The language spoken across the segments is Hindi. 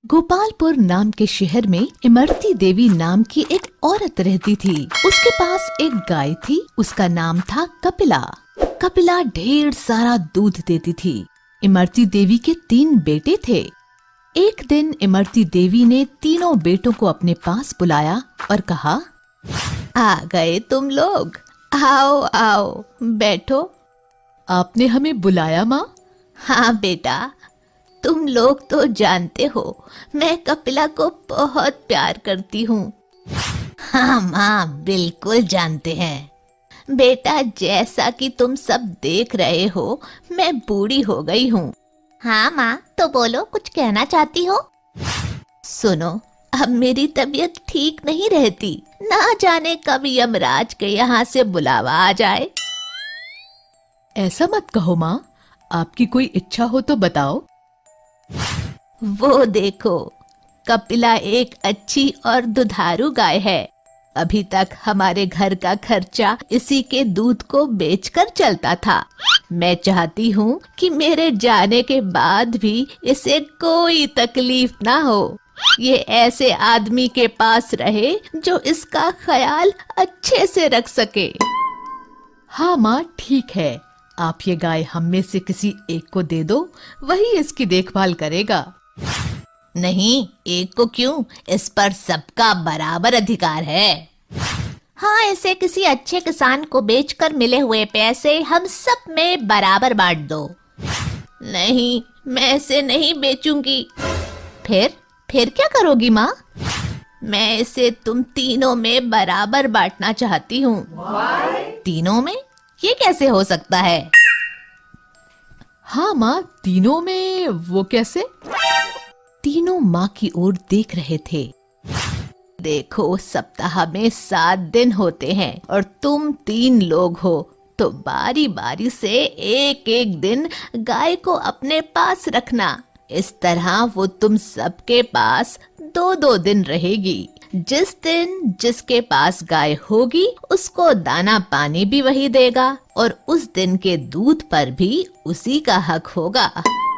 गोपालपुर नाम के शहर में इमरती देवी नाम की एक औरत रहती थी। उसके पास एक गाय थी। उसका नाम था कपिला। कपिला ढेर सारा दूध देती थी। इमरती देवी के 3 बेटे थे। एक दिन इमरती देवी ने तीनों बेटों को अपने पास बुलाया और कहा, आ गए तुम लोग, आओ आओ बैठो। आपने हमें बुलाया माँ? हाँ बेटा, तुम लोग तो जानते हो मैं कपिला को बहुत प्यार करती हूँ। हाँ माँ, बिल्कुल जानते हैं बेटा। जैसा कि तुम सब देख रहे हो, मैं बूढ़ी हो गई हूँ। हाँ माँ, तो बोलो, कुछ कहना चाहती हो? सुनो, अब मेरी तबीयत ठीक नहीं रहती। ना जाने कब यमराज के यहाँ से बुलावा आ जाए। ऐसा मत कहो माँ, आपकी कोई इच्छा हो तो बताओ। वो देखो, कपिला एक अच्छी और दुधारू गाय है। अभी तक हमारे घर का खर्चा इसी के दूध को बेचकर चलता था। मैं चाहती हूँ कि मेरे जाने के बाद भी इसे कोई तकलीफ ना हो। ये ऐसे आदमी के पास रहे जो इसका ख्याल अच्छे से रख सके। हाँ माँ, ठीक है। आप ये गाय हम में से किसी एक को दे दो, वही इसकी देखभाल करेगा। नहीं, एक को क्यों? इस पर सबका बराबर अधिकार है। हाँ, इसे किसी अच्छे किसान को बेचकर मिले हुए पैसे हम सब में बराबर बांट दो। नहीं, मैं इसे नहीं बेचूंगी। फिर क्या करोगी माँ? मैं इसे तुम तीनों में बराबर बांटना चाहती हूँ। तीनों में? ये कैसे हो सकता है? हाँ माँ, तीनों में वो कैसे? तीनों माँ की ओर देख रहे थे। देखो, सप्ताह में 7 दिन होते हैं और तुम 3 लोग हो, तो बारी बारी से एक एक दिन गाय को अपने पास रखना। इस तरह वो तुम सबके पास 2-2 दिन रहेगी। जिस दिन जिसके पास गाय होगी, उसको दाना पानी भी वही देगा और उस दिन के दूध पर भी उसी का हक होगा।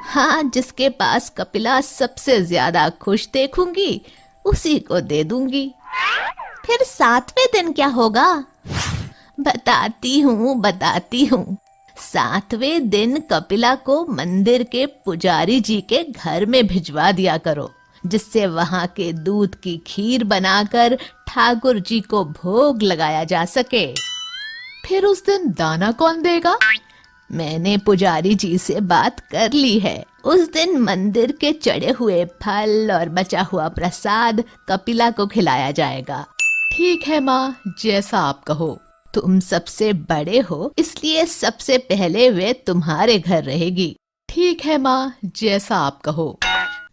हाँ, जिसके पास कपिला सबसे ज्यादा खुश देखूंगी, उसी को दे दूंगी। फिर 7वें दिन क्या होगा? बताती हूँ। 7वें दिन कपिला को मंदिर के पुजारी जी के घर में भिजवा दिया करो, जिससे वहां के दूध की खीर बनाकर ठाकुर जी को भोग लगाया जा सके। फिर उस दिन दाना कौन देगा? मैंने पुजारी जी से बात कर ली है। उस दिन मंदिर के चढ़े हुए फल और बचा हुआ प्रसाद कपिला को खिलाया जाएगा। ठीक है माँ, जैसा आप कहो। तुम सबसे बड़े हो, इसलिए सबसे पहले वे तुम्हारे घर रहेगी। ठीक है माँ, जैसा आप कहो।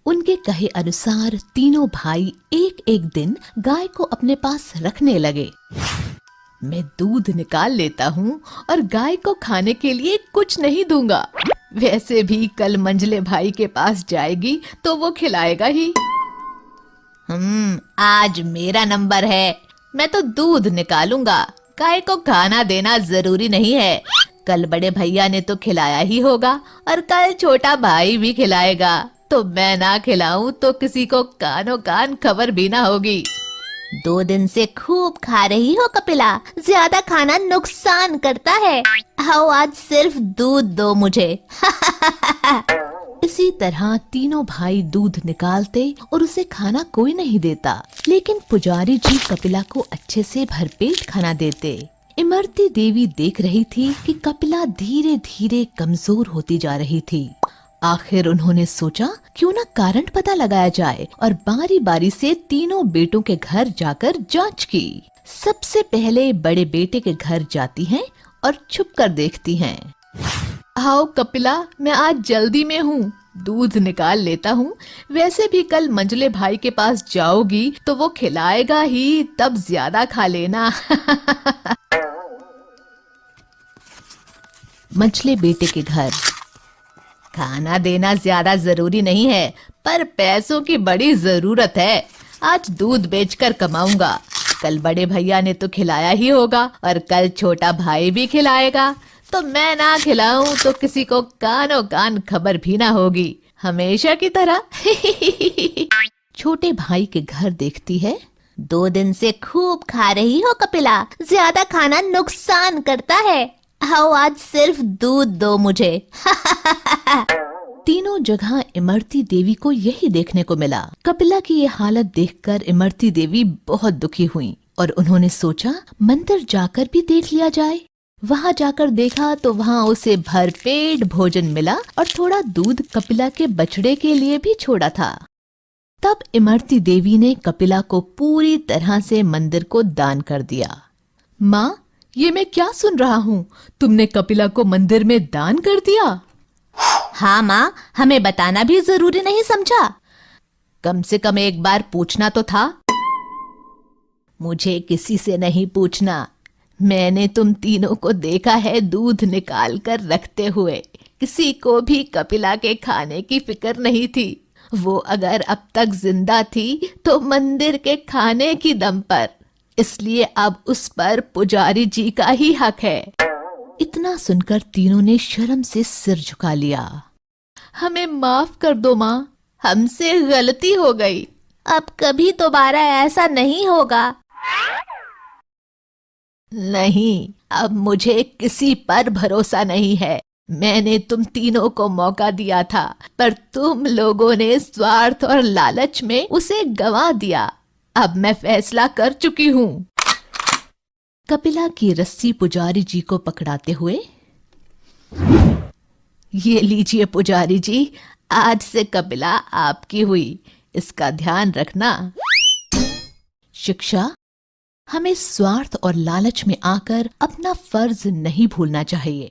उनके कहे अनुसार तीनों भाई एक एक दिन गाय को अपने पास रखने लगे। मैं दूध निकाल लेता हूँ और गाय को खाने के लिए कुछ नहीं दूंगा। वैसे भी कल मंझले भाई के पास जाएगी तो वो खिलाएगा ही। आज मेरा नंबर है। मैं तो दूध निकालूंगा, गाय को खाना देना जरूरी नहीं है। कल बड़े भैया ने तो खिलाया ही होगा और कल छोटा भाई भी खिलाएगा। तो मैं ना खिलाऊं तो किसी को कानो कान खबर भी ना होगी। 2 दिन से खूब खा रही हो कपिला, ज्यादा खाना नुकसान करता है। आओ, आज सिर्फ दूध दो मुझे। इसी तरह तीनों भाई दूध निकालते और उसे खाना कोई नहीं देता, लेकिन पुजारी जी कपिला को अच्छे से भरपेट खाना देते। इमरती देवी देख रही थी कि कपिला धीरे धीरे कमजोर होती जा रही थी। आखिर उन्होंने सोचा क्यों ना कारण पता लगाया जाए और बारी बारी से तीनों बेटों के घर जाकर जांच की। सबसे पहले बड़े बेटे के घर जाती हैं और छुप कर देखती हैं। आओ कपिला, मैं आज जल्दी में हूँ, दूध निकाल लेता हूँ। वैसे भी कल मंझले भाई के पास जाओगी तो वो खिलाएगा ही, तब ज्यादा खा लेना। मंझले बेटे के घर। खाना देना ज्यादा जरूरी नहीं है, पर पैसों की बड़ी जरूरत है। आज दूध बेचकर कमाऊंगा। कल बड़े भैया ने तो खिलाया ही होगा और कल छोटा भाई भी खिलाएगा। तो मैं ना खिलाऊं तो किसी को कानो कान खबर भी ना होगी, हमेशा की तरह। छोटे भाई के घर देखती है। 2 दिन से खूब खा रही हो कपिला, ज्यादा खाना नुकसान करता है। आओ आज सिर्फ दूध दो मुझे। तीनों जगह इमरती देवी को यही देखने को मिला। कपिला की ये हालत देखकर इमरती देवी बहुत दुखी हुई और उन्होंने सोचा मंदिर जाकर भी देख लिया जाए। वहां जाकर देखा तो वहां उसे भरपेट भोजन मिला और थोड़ा दूध कपिला के बछड़े के लिए भी छोड़ा था। तब इमरती देवी ने कपिला को पूरी तरह से मंदिर को दान कर दिया। माँ, ये मैं क्या सुन रहा हूँ? तुमने कपिला को मंदिर में दान कर दिया? हाँ माँ, हमें बताना भी जरूरी नहीं समझा? कम से कम एक बार पूछना तो था। मुझे किसी से नहीं पूछना। मैंने तुम तीनों को देखा है दूध निकाल कर रखते हुए। किसी को भी कपिला के खाने की फिक्र नहीं थी। वो अगर अब तक जिंदा थी तो मंदिर के खाने की दम पर, इसलिए अब उस पर पुजारी जी का ही हक है। इतना सुनकर तीनों ने शर्म से सिर झुका लिया। हमें माफ कर दो माँ, हमसे गलती हो गई। अब कभी दोबारा ऐसा नहीं होगा। नहीं, अब मुझे किसी पर भरोसा नहीं है। मैंने तुम तीनों को मौका दिया था, पर तुम लोगों ने स्वार्थ और लालच में उसे गंवा दिया। अब मैं फैसला कर चुकी हूँ। कपिला की रस्सी पुजारी जी को पकड़ाते हुए, ये लीजिए पुजारी जी, आज से कपिला आपकी हुई, इसका ध्यान रखना। शिक्षा, हमें स्वार्थ और लालच में आकर अपना फर्ज नहीं भूलना चाहिए।